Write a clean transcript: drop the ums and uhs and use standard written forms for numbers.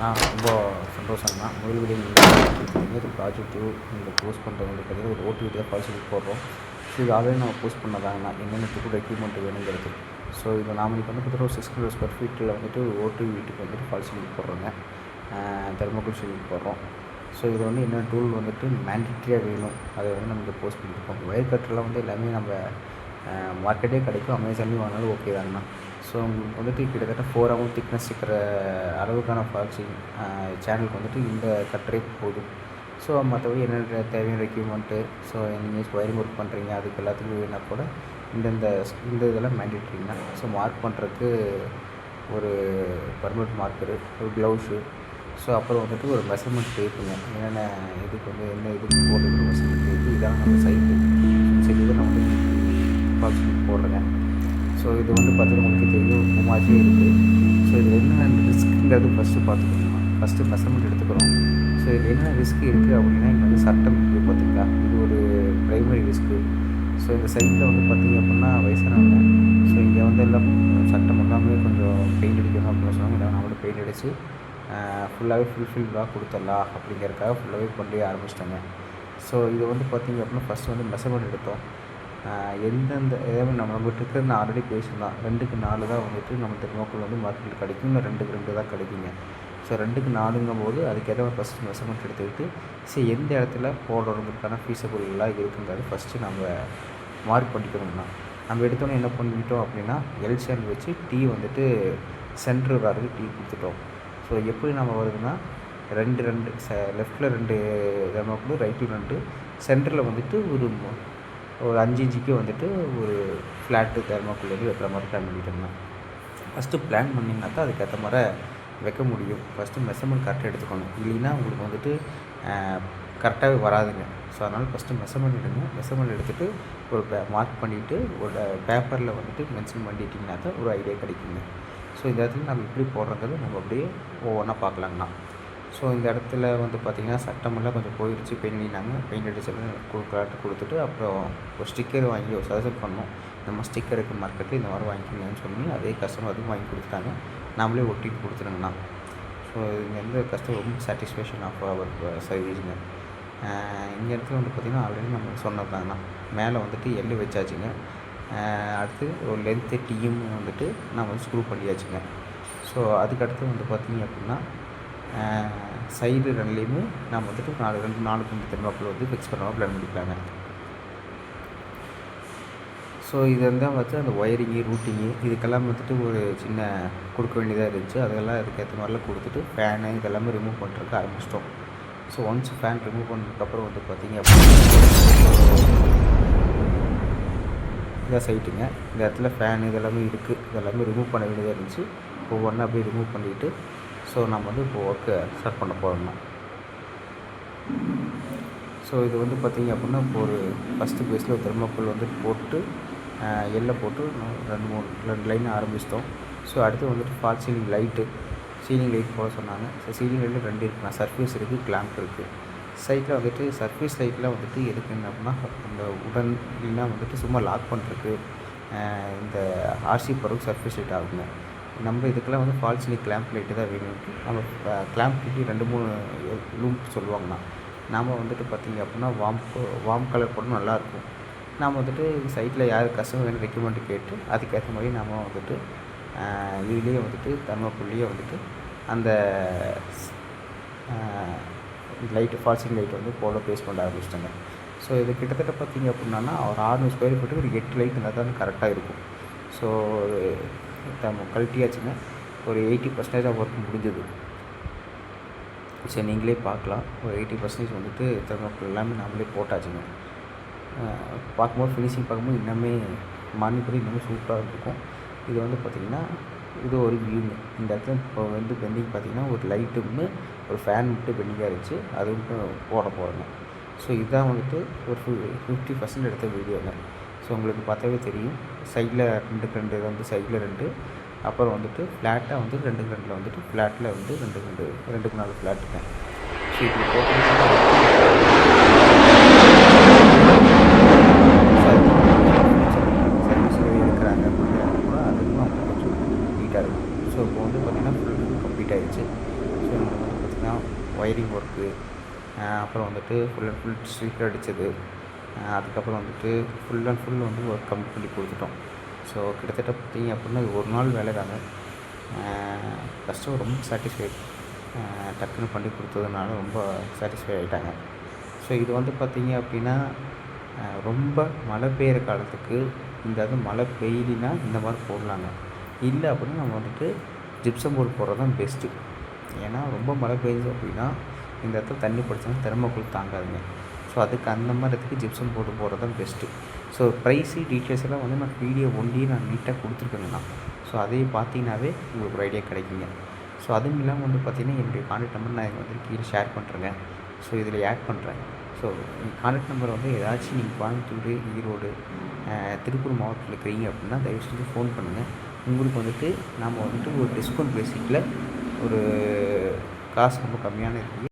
நான் ரொம்ப சந்தோஷம் தான். முதல் வீடியோ நீங்கள் இது ப்ராஜெக்ட் நீங்கள் போஸ்ட் பண்ணுறது வந்து பார்த்தீங்கன்னா ஒரு ஓடிடி தான் ஃபால்ஸ் போடுறோம். ஸோ இது ஆல்ரெடி நம்ம போஸ்ட் பண்ணதாங்கண்ணா என்னென்ன டிஃபரெண்ட் எக்யூப்மெண்ட் வேணுங்கிறது. ஸோ இது நாம் இப்போ வந்து பார்த்தீங்கன்னா ஒரு 600 ஸ்கொயர் ஃபீட்டில் வந்துட்டு ஓடிடி வீட்டுக்கு வந்துட்டு ஃபால்ஸ் போடுறோங்க. தெர்மோகோல் ஷீட் போடுறோம். ஸோ இது வந்து என்னென்ன டூல் வந்துட்டு மேண்டிட்ரியாக வேணும் அதை வந்து நம்ம இங்கே போஸ்ட் பண்ணியிருக்கோம். ஒயர் கட்டர்லாம் வந்து எல்லாமே நம்ம மார்க்கெட்டே கிடைக்கும், அமேசான்லேயும் வாங்கினாலும் ஓகே தாங்கண்ணா. ஸோ உங்களுக்கு வந்துட்டு கிட்டத்தட்ட 4 mm திக்னஸ் இருக்கிற அளவுக்கான ஃபால்ஸிங் சேனலுக்கு வந்துட்டு இந்த கட்டரே போதும். ஸோ மற்றபடி என்னென்ன தேவையான எக்யூப்மெண்ட்டு, ஸோ நீங்கள் ஒயரிங் ஒர்க் பண்ணுறீங்க அதுக்கு எல்லாத்துக்கும் வேணால் கூட இந்த இதெல்லாம் மேண்டிட்ரிங்கண்ணா. ஸோ மார்க் பண்ணுறதுக்கு ஒரு பர்மனெண்ட் மார்க்கரு, ஒரு க்ளவுஸு, ஸோ அப்புறம் வந்துட்டு ஒரு மெஷர்மெண்ட் டேப்புங்க. என்னென்ன இதுக்கு வந்து என்ன இதுக்கு போடுறது மெஷர்மெண்ட் டேப்பு, இதான் நம்ம சைட்டு. சரி இதை நான் வந்து ஃபால்ஸிங் போடுறேங்க. ஸோ இது வந்து பார்த்தீங்கன்னா உங்களுக்கு தெரியும் பூமாச்சே இருக்குது. ஸோ இதில் என்னென்ன ரிஸ்க்குங்கிறது ஃபஸ்ட்டு பார்த்துக்கணும். ஃபஸ்ட்டு மெஷர்மெண்ட் எடுத்துக்கிறோம். ஸோ இதில் என்ன ரிஸ்க் இருக்குது அப்படின்னா இங்கே வந்து சட்டம் இருக்குது பார்த்திங்களா, இது ஒரு ப்ரைமரி ரிஸ்க்கு. ஸோ இந்த சைட்டில் வந்து பார்த்திங்க அப்படின்னா வயசானவங்க, ஸோ இங்கே வந்து எல்லாம் சட்டம் எல்லாமே கொஞ்சம் பெயிண்ட் அடிக்கணும் அப்படின்னு சொன்னாங்க. இல்லை நம்மளும் பெயிண்ட் அடித்து ஃபுல்லாகவே ஃபுல்ஃபில்லாக கொடுத்துடலாம் அப்படிங்கிறதுக்காக ஃபுல்லாகவே கொண்டே ஆரம்பிச்சிட்டோங்க. ஸோ இது வந்து பார்த்திங்க அப்படின்னா ஃபஸ்ட்டு வந்து மெஷர்மெண்ட் எடுத்தோம். எந்தெந்த நம்மகிட்ட இருக்கிறது நான் ஆல்ரெடி பேசியிருந்தேன். 2க்கு 4 தான் வந்துட்டு நம்ம தெர்மோகோல் வந்து மார்க்கெட்டில் கிடைக்கும். இல்லை 2க்கு 2 தான் கிடைக்குங்க. ஸோ 2க்கு 4ங்கும் போது அதுக்கேற்ற ஃபஸ்ட்டு மெஷர்மெண்ட் எடுத்துக்கிட்டு சரி எந்த இடத்துல போடுறதுக்கான ஃபீஸபிளாக இருக்குங்கிறது ஃபஸ்ட்டு நம்ம மார்க் பண்ணிக்கணும்னா, நம்ம எடுத்தோன்னே என்ன பண்ணிக்கிட்டோம் அப்படின்னா எல் சேனல் வச்சு டீ வந்துட்டு சென்ட்ரு வரைக்கும் டீ கொடுத்துட்டோம். ஸோ எப்படி நம்ம வருதுன்னா 2 லெஃப்ட்டில் 2 தெர்மோகோல், ரைட்டில் 2, சென்டரில் வந்துட்டு ஒரு 5 இன்ச்சுக்கு வந்துட்டு ஒரு ஃப்ளாட்டு தெர்மோகோல் வந்து வைக்கிற மாதிரி பிளான் பண்ணிட்டோம்னா, ஃபஸ்ட்டு பிளான் பண்ணிங்கனாக்கா அதுக்கேற்ற மாதிரி வைக்க முடியும். ஃபஸ்ட்டு மெஷர்மெண்ட் கரெக்டாக எடுத்துக்கணும். இல்லைன்னா உங்களுக்கு வந்துட்டு கரெக்டாகவே வராதுங்க. ஸோ அதனால் ஃபஸ்ட்டு மெஷர்மெண்ட் எடுங்க. மெஷர்மெண்ட் எடுத்துகிட்டு ஒரு மார்க் பண்ணிவிட்டு ஒரு பேப்பரில் வந்துட்டு மென்ஷன் பண்ணிட்டீங்கன்னாக்கா ஒரு ஐடியா கிடைக்குங்க. ஸோ இந்த இடத்துல நம்ம எப்படி போடுறங்கிறது நம்ம அப்படியே ஒவ்வொன்றா பார்க்கலாங்கண்ணா. ஸோ இந்த இடத்துல வந்து பார்த்திங்கன்னா சட்டமெல்லாம் கொஞ்சம் போயிடுச்சு, பெயிண்ட் அடிச்செல்லாம் கொடுத்துட்டு அப்புறம் ஒரு ஸ்டிக்கர் வாங்கி ஒரு சஜஷன் பண்ணோம். இந்த மாதிரி ஸ்டிக்கர் இருக்குது மார்க்கெட்டில், இந்த மாதிரி வாங்கிக்கிங்கன்னு சொல்லி அதே கஸ்டமர் அதுவும் வாங்கி கொடுத்துட்டாங்க. நாமளே ஒட்டிட்டு கொடுத்துருங்கண்ணா. ஸோ இங்கே வந்து கஸ்டமர் ரொம்ப சாட்டிஸ்ஃபேக்ஷன் ஆஃப் அவர் சர்வீஸுங்க. இந்த இடத்துல வந்து பார்த்திங்கன்னா ஆல்ரெடி நம்ம சொன்னதாங்கண்ணா. மேலே வந்துட்டு எள்ளு வச்சாச்சுங்க. அடுத்து ஒரு லென்த்து டீயும் வந்துட்டு நம்ம வந்து ஸ்க்ரூ பண்ணியாச்சுங்க. ஸோ அதுக்கடுத்து வந்து பார்த்திங்க அப்படின்னா சைடு 2லேயுமே நம்ம வந்துட்டு 4 துண்டு தெர்மோகோல் வந்து ஃபிக்ஸ் பண்ணாமல் பிளான் பண்ணிக்கலாங்க. ஸோ இது வந்து வந்துட்டு அந்த ஒயரிங்கு, ரூட்டிங்கு இதுக்கெல்லாம் வந்துட்டு ஒரு சின்ன கொடுக்க வேண்டியதாக இருந்துச்சு. அதெல்லாம் அதுக்கேற்ற மாதிரிலாம் கொடுத்துட்டு ஃபேனு இதெல்லாமே ரிமூவ் பண்ணுறதுக்கு ஆரம்பிச்சிட்டோம். ஸோ ஒன்ஸ் ஃபேன் ரிமூவ் பண்ணதுக்கப்புறம் வந்து பார்த்திங்க அப்படின்னா இதான் சைட்டுங்க. இந்த இடத்துல ஃபேன் இதெல்லாமே இருக்குது. இதெல்லாமே ரிமூவ் பண்ண வேண்டியதாக இருந்துச்சு. ஒவ்வொன்றா அப்படியே ரிமூவ் பண்ணிவிட்டு ஸோ நம்ம வந்து இப்போ ஒர்க்கை ஸ்டார்ட் பண்ண போகிறோம்னா, ஸோ இது வந்து பார்த்திங்க அப்படின்னா இப்போ ஒரு ஃபஸ்ட்டு பேஸில் ஒரு தெர்மோகோல் வந்து போட்டு எல்லை போட்டு 2 லைன் ஆரம்பிச்சிட்டோம். ஸோ அடுத்து வந்துட்டு ஃபால் சீலிங் லைட் போட சொன்னாங்க. ஸோ சீலிங் லைட்டில் 2 இருக்குண்ணா, சர்ஃபேஸ் இருக்குது, கிளாம்ப் இருக்குது. சைட்டில் வந்துட்டு சர்ஃபேஸ் லைட்டில் வந்துட்டு எதுக்கு என்ன அப்படின்னா இந்த உடன் இல்லைன்னா வந்துட்டு சும்மா லாக் பண்ணுறதுக்கு இந்த ஆர்சி போகிறதுக்கு சர்ஃபேஸ் லைட் ஆகுங்க. நம்ம இதுக்கெல்லாம் வந்து ஃபால் சீலிங் கிளாம்ப் லைட்டு தான் வேணும்ட்டு நம்ம கிளாம்ப் லைட்டு 2-3 லூம்ப் சொல்லுவாங்கண்ணா. நாம் வந்துட்டு பார்த்திங்க அப்படின்னா வார்ம் கலர் போட்டால் நல்லாயிருக்கும். நாம் வந்துட்டு சைட்டில் யார் கஸ்டமர் வேணும் ரெக்கமெண்ட் கேட்டு அதுக்கேற்ற மாதிரி நாம் வந்துட்டு இதுலேயே வந்துட்டு தெர்மோகோல்லையே வந்துட்டு அந்த லைட்டு ஃபால் சீலிங் லைட் வந்து போட பேஸ் பண்ண ஆரம்பிச்சிட்டாங்க. ஸோ இது கிட்டத்தட்ட பார்த்திங்க அப்படின்னா ஒரு 600 ஸ்கொயர் ஃபீட்டுக்கு ஒரு 8 லைட் இருந்தால் தான் கரெக்டாக இருக்கும். ஸோ கழட்டியாச்சுங்க. ஒரு 80% ஒர்க் முடிஞ்சது. சரி நீங்களே பார்க்கலாம். ஒரு 80% வந்துட்டு தெர்மோகோல் எல்லாமே நாமளே போட்டாச்சுங்க. பார்க்கும்போது ஃபினிஷிங் பார்க்கும்போது இன்னுமே மார்னிங் இன்னுமே சூப்பராக இருக்கும். இது வந்து பார்த்திங்கன்னா இது ஒரு வியூங்க. இந்த இடத்துல இப்போ வந்து பெண்டிங் பார்த்திங்கன்னா ஒரு லைட்டு ஒன்று, ஒரு ஃபேன் மட்டும் பெண்டிங்காக இருந்துச்சு, அதுவும் போட போகிறேங்க. ஸோ இதுதான் வந்துட்டு ஒரு 50% எடுத்த வீடியோங்க. ஸோ உங்களுக்கு பார்த்தாவே தெரியும். சைடில் 2க்கு 2 வந்து சைடில் 2, அப்புறம் வந்துட்டு ஃப்ளாட்டாக வந்து 2க்கு 2 வந்துட்டு ஃப்ளாட்டில் வந்து 2க்கு 4 ஃப்ளாட்டுங்க. ஸோ இப்படி போட்டு சர்வீஸ் எடுக்கிறாங்க அப்படின்னா அதுவும் அவங்க கொஞ்சம் நீட்டாக இருக்கும். ஸோ இப்போ வந்து பார்த்திங்கன்னா ஃபுல் கம்ப்ளீட் ஆகிடுச்சு. ஸோ இதில் வந்து பார்த்திங்கன்னா ஒயரிங் ஒர்க்கு, அப்புறம் வந்துட்டு ஃபுல் அண்ட் ஃபுல் ஸ்டிக்கர் அடித்தது, அதுக்கப்புறம் வந்துட்டு ஃபுல் அண்ட் ஃபுல் வந்து ஒர்க் கம்ப்ளீட் பண்ணி கொடுத்துட்டோம். ஸோ கிட்டத்தட்ட பார்த்திங்க அப்படின்னா இது ஒரு நாள் வேலை தாங்க. கஸ்டமர் ரொம்ப சாட்டிஸ்ஃபைட். டக்குன்னு பண்ணி கொடுத்ததுனால ரொம்ப சாட்டிஸ்ஃபை ஆகிட்டாங்க. ஸோ இது வந்து பார்த்திங்க அப்படின்னா ரொம்ப மழை பெய்கிற காலத்துக்கு இந்த இது மழை பெய்யலினா இந்த மாதிரி போடலாங்க. இல்லை அப்படின்னா நம்ம வந்துட்டு ஜிப்சம் போர்டு போடுறது தான் பெஸ்ட்டு. ஏன்னா ரொம்ப மழை பெய்யுது அப்படின்னா இந்த இடத்துல தண்ணி பட்டுச்சுன்னா தெர்மாக்கோல் தாங்காதுங்க. ஸோ அதுக்கு அந்த மாதிரி இடத்துக்கு ஜிப்சம் போர்டு போடுறது தான் பெஸ்ட்டு. ஸோ ப்ரைஸு டீட்டெயில்ஸ் எல்லாம் வந்து நான் வீடியோ ஒன்லியே நான் நீட்டாக கொடுத்துருக்கேங்கண்ணா. ஸோ அதையும் பார்த்தீங்கன்னாவே உங்களுக்கு ஒரு ஐடியா கிடைக்குங்க. ஸோ அதுவும் இல்லாமல் வந்து பார்த்திங்கன்னா என்னுடைய கான்டாக்ட் நம்பர் நான் வந்து கீழே ஷேர் பண்ணுறேங்க. ஸோ இதில் ஆட் பண்ணுறேன். ஸோ கான்டாக்ட் நம்பர் வந்து ஏதாச்சும் நீங்கள் கோயம்புத்தூர், ஈரோடு, திருப்பூர் மாவட்டத்தில் இருக்கிறீங்க அப்படின்னா தயவு செஞ்சு ஃபோன் பண்ணுங்கள். உங்களுக்கு வந்துட்டு நாம் வந்துட்டு ஒரு டிஸ்கவுண்ட் பேசிக்கில் ஒரு காசு ரொம்ப கம்மியான இருக்குது